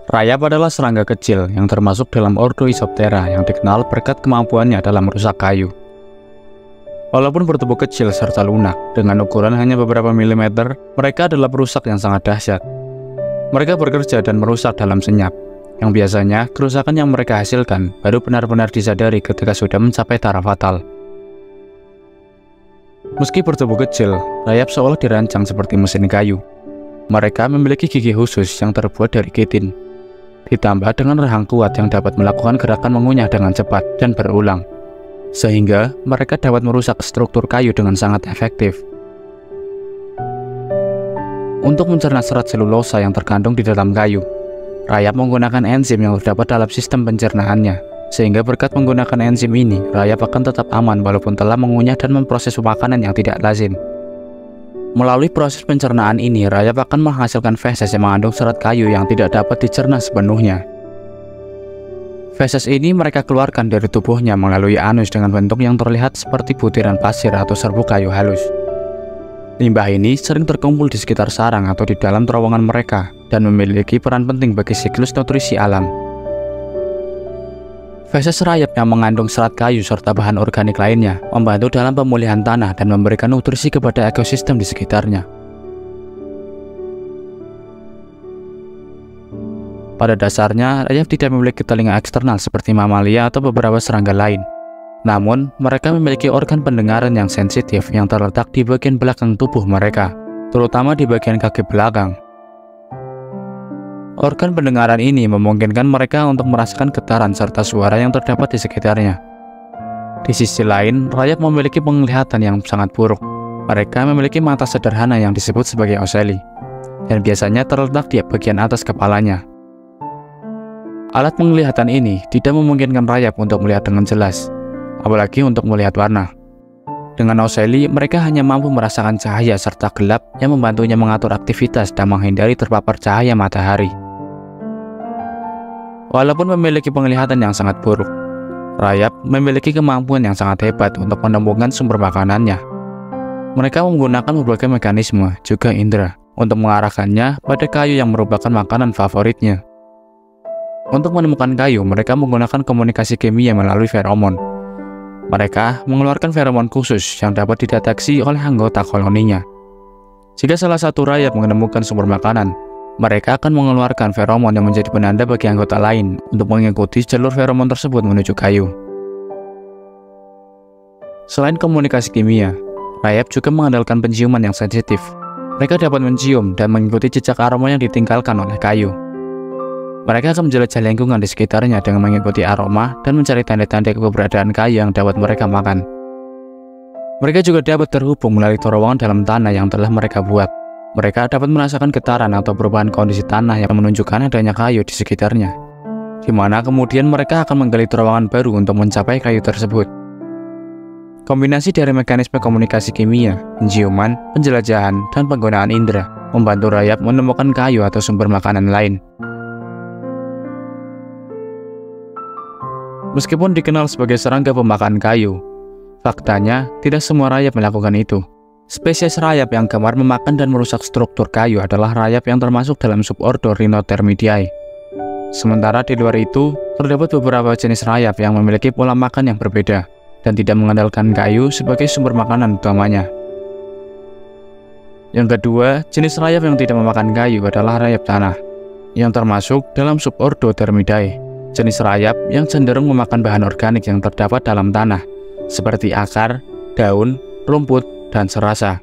Rayap adalah serangga kecil yang termasuk dalam ordo Isoptera yang dikenal berkat kemampuannya dalam merusak kayu. Walaupun bertubuh kecil serta lunak, dengan ukuran hanya beberapa milimeter, mereka adalah perusak yang sangat dahsyat. Mereka bekerja dan merusak dalam senyap, yang biasanya kerusakan yang mereka hasilkan baru benar-benar disadari ketika sudah mencapai taraf fatal. Meski bertubuh kecil, rayap seolah dirancang seperti mesin kayu. Mereka memiliki gigi khusus yang terbuat dari kitin, ditambah dengan rahang kuat yang dapat melakukan gerakan mengunyah dengan cepat dan berulang, sehingga mereka dapat merusak struktur kayu dengan sangat efektif. Untuk mencerna serat selulosa yang terkandung di dalam kayu, rayap menggunakan enzim yang terdapat dalam sistem pencernaannya, sehingga berkat menggunakan enzim ini, rayap akan tetap aman walaupun telah mengunyah dan memproses makanan yang tidak lazim. Melalui proses pencernaan ini, rayap akan menghasilkan feses yang mengandung serat kayu yang tidak dapat dicerna sepenuhnya. Feses ini mereka keluarkan dari tubuhnya melalui anus dengan bentuk yang terlihat seperti butiran pasir atau serbuk kayu halus. Limbah ini sering terkumpul di sekitar sarang atau di dalam terowongan mereka dan memiliki peran penting bagi siklus nutrisi alam. Feses rayap yang mengandung serat kayu serta bahan organik lainnya membantu dalam pemulihan tanah dan memberikan nutrisi kepada ekosistem di sekitarnya. Pada dasarnya, rayap tidak memiliki telinga eksternal seperti mamalia atau beberapa serangga lain. Namun, mereka memiliki organ pendengaran yang sensitif yang terletak di bagian belakang tubuh mereka, terutama di bagian kaki belakang. Organ pendengaran ini memungkinkan mereka untuk merasakan getaran serta suara yang terdapat di sekitarnya. Di sisi lain, rayap memiliki penglihatan yang sangat buruk. Mereka memiliki mata sederhana yang disebut sebagai ocelli, dan biasanya terletak di bagian atas kepalanya. Alat penglihatan ini tidak memungkinkan rayap untuk melihat dengan jelas, apalagi untuk melihat warna. Dengan ocelli, mereka hanya mampu merasakan cahaya serta gelap yang membantunya mengatur aktivitas dan menghindari terpapar cahaya matahari. Walaupun memiliki penglihatan yang sangat buruk, rayap memiliki kemampuan yang sangat hebat untuk menemukan sumber makanannya. Mereka menggunakan berbagai mekanisme, juga indera, untuk mengarahkannya pada kayu yang merupakan makanan favoritnya. Untuk menemukan kayu, mereka menggunakan komunikasi kimia melalui feromon. Mereka mengeluarkan feromon khusus yang dapat dideteksi oleh anggota koloninya. Jika salah satu rayap menemukan sumber makanan, mereka akan mengeluarkan feromon yang menjadi penanda bagi anggota lain untuk mengikuti jalur feromon tersebut menuju kayu. Selain komunikasi kimia, rayap juga mengandalkan penciuman yang sensitif. Mereka dapat mencium dan mengikuti jejak aroma yang ditinggalkan oleh kayu. Mereka akan menjelajah lingkungan di sekitarnya dengan mengikuti aroma dan mencari tanda-tanda keberadaan kayu yang dapat mereka makan. Mereka juga dapat terhubung melalui terowongan dalam tanah yang telah mereka buat. Mereka dapat merasakan getaran atau perubahan kondisi tanah yang menunjukkan adanya kayu di sekitarnya, di mana kemudian mereka akan menggali terowongan baru untuk mencapai kayu tersebut. Kombinasi dari mekanisme komunikasi kimia, penciuman, penjelajahan, dan penggunaan indera membantu rayap menemukan kayu atau sumber makanan lain. Meskipun dikenal sebagai serangga pemakan kayu, faktanya tidak semua rayap melakukan itu. Spesies rayap yang gemar memakan dan merusak struktur kayu adalah rayap yang termasuk dalam subordo Rhinothermidae. Sementara di luar itu, terdapat beberapa jenis rayap yang memiliki pola makan yang berbeda dan tidak mengandalkan kayu sebagai sumber makanan utamanya. Yang kedua, jenis rayap yang tidak memakan kayu adalah rayap tanah, yang termasuk dalam subordo Thermidae. Jenis rayap yang cenderung memakan bahan organik yang terdapat dalam tanah, seperti akar, daun, rumput, dan serasa.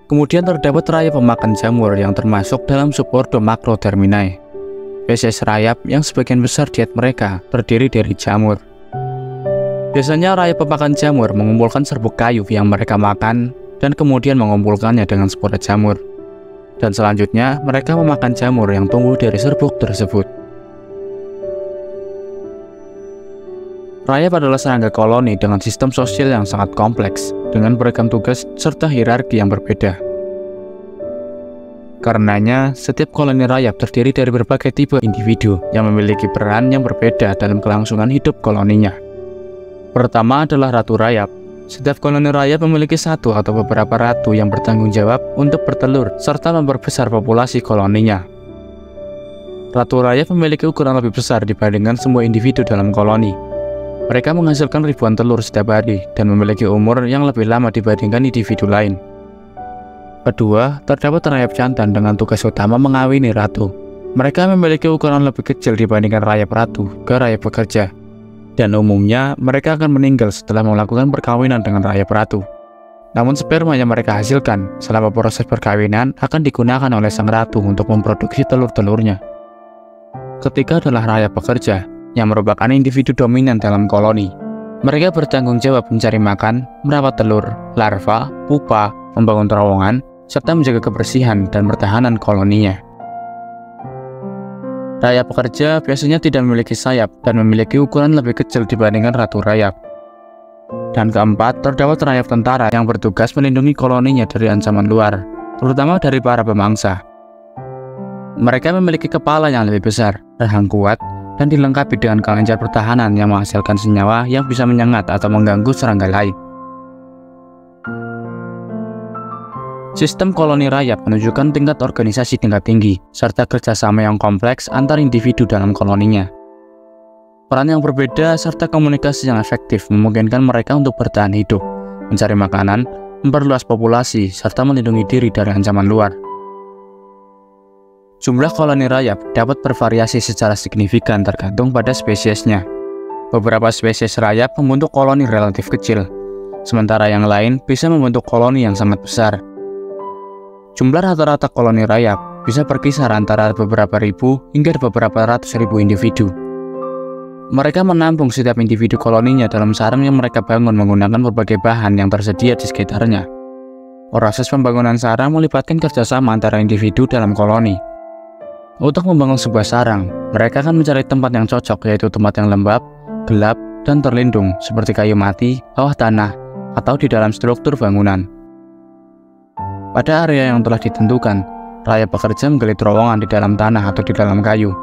Kemudian terdapat rayap pemakan jamur yang termasuk dalam subordo Macrotherminae. Spesies rayap yang sebagian besar diet mereka terdiri dari jamur. Biasanya rayap pemakan jamur mengumpulkan serbuk kayu yang mereka makan dan kemudian mengumpulkannya dengan spora jamur. Dan selanjutnya mereka memakan jamur yang tumbuh dari serbuk tersebut. Rayap adalah serangga koloni dengan sistem sosial yang sangat kompleks, dengan beragam tugas serta hierarki yang berbeda. Karenanya, setiap koloni rayap terdiri dari berbagai tipe individu yang memiliki peran yang berbeda dalam kelangsungan hidup koloninya. Pertama adalah ratu rayap. Setiap koloni rayap memiliki satu atau beberapa ratu yang bertanggung jawab untuk bertelur serta memperbesar populasi koloninya. ratu rayap memiliki ukuran lebih besar dibandingkan semua individu dalam koloni. Mereka menghasilkan ribuan telur setiap hari dan memiliki umur yang lebih lama dibandingkan individu lain. Kedua, terdapat rayap jantan dengan tugas utama mengawini ratu. Mereka memiliki ukuran lebih kecil dibandingkan rayap ratu ke rayap pekerja. Dan umumnya, mereka akan meninggal setelah melakukan perkawinan dengan rayap ratu. Namun sperma yang mereka hasilkan selama proses perkawinan akan digunakan oleh sang ratu untuk memproduksi telur-telurnya. Ketiga adalah rayap pekerja, yang merupakan individu dominan dalam koloni. Mereka bertanggung jawab mencari makan, merawat telur, larva, pupa, membangun terowongan, serta menjaga kebersihan dan pertahanan koloninya. Rayap pekerja biasanya tidak memiliki sayap dan memiliki ukuran lebih kecil dibandingkan ratu rayap. Dan keempat, terdapat rayap tentara yang bertugas melindungi koloninya dari ancaman luar, terutama dari para pemangsa. Mereka memiliki kepala yang lebih besar, rahang kuat, dan dilengkapi dengan kelenjar pertahanan yang menghasilkan senyawa yang bisa menyengat atau mengganggu serangga lain. Sistem koloni rayap menunjukkan tingkat organisasi tingkat tinggi, serta kerjasama yang kompleks antar individu dalam koloninya. Peran yang berbeda serta komunikasi yang efektif memungkinkan mereka untuk bertahan hidup, mencari makanan, memperluas populasi, serta melindungi diri dari ancaman luar. Jumlah koloni rayap dapat bervariasi secara signifikan tergantung pada spesiesnya. Beberapa spesies rayap membentuk koloni relatif kecil, sementara yang lain bisa membentuk koloni yang sangat besar. Jumlah rata-rata koloni rayap bisa berkisar antara beberapa ribu hingga beberapa ratus ribu individu. Mereka menampung setiap individu koloninya dalam sarang yang mereka bangun menggunakan berbagai bahan yang tersedia di sekitarnya. Proses pembangunan sarang melibatkan kerjasama antara individu dalam koloni. Untuk membangun sebuah sarang, mereka akan mencari tempat yang cocok, yaitu tempat yang lembab, gelap, dan terlindung seperti kayu mati, bawah tanah, atau di dalam struktur bangunan. Pada area yang telah ditentukan, rayap pekerja menggali terowongan di dalam tanah atau di dalam kayu.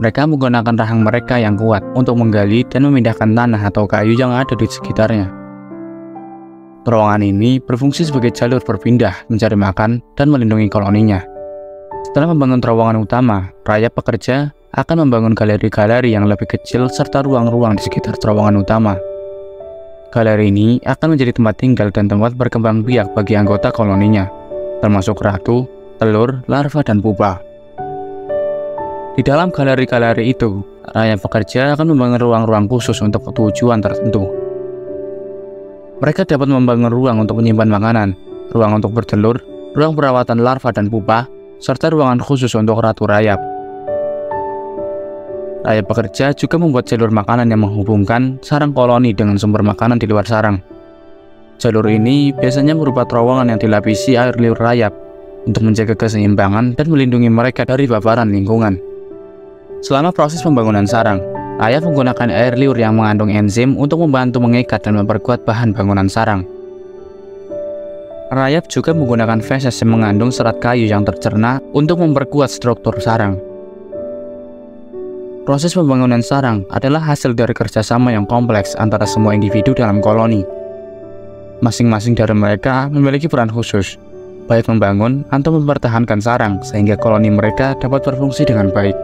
Mereka menggunakan rahang mereka yang kuat untuk menggali dan memindahkan tanah atau kayu yang ada di sekitarnya. Terowongan ini berfungsi sebagai jalur berpindah, mencari makan, dan melindungi koloninya. Setelah membangun terowongan utama, rayap pekerja akan membangun galeri-galeri yang lebih kecil serta ruang-ruang di sekitar terowongan utama. Galeri ini akan menjadi tempat tinggal dan tempat berkembang biak bagi anggota koloninya, termasuk ratu, telur, larva, dan pupa. Di dalam galeri-galeri itu, rayap pekerja akan membangun ruang-ruang khusus untuk tujuan tertentu. Mereka dapat membangun ruang untuk menyimpan makanan, ruang untuk bertelur, ruang perawatan larva dan pupa, serta ruangan khusus untuk ratu rayap. Rayap pekerja juga membuat jalur makanan yang menghubungkan sarang koloni dengan sumber makanan di luar sarang. Jalur ini biasanya berupa terowongan yang dilapisi air liur rayap untuk menjaga keseimbangan dan melindungi mereka dari paparan lingkungan. Selama proses pembangunan sarang, rayap menggunakan air liur yang mengandung enzim untuk membantu mengikat dan memperkuat bahan bangunan sarang. Rayap juga menggunakan feses yang mengandung serat kayu yang tercerna untuk memperkuat struktur sarang. Proses pembangunan sarang adalah hasil dari kerjasama yang kompleks antara semua individu dalam koloni. Masing-masing dari mereka memiliki peran khusus, baik membangun atau mempertahankan sarang sehingga koloni mereka dapat berfungsi dengan baik.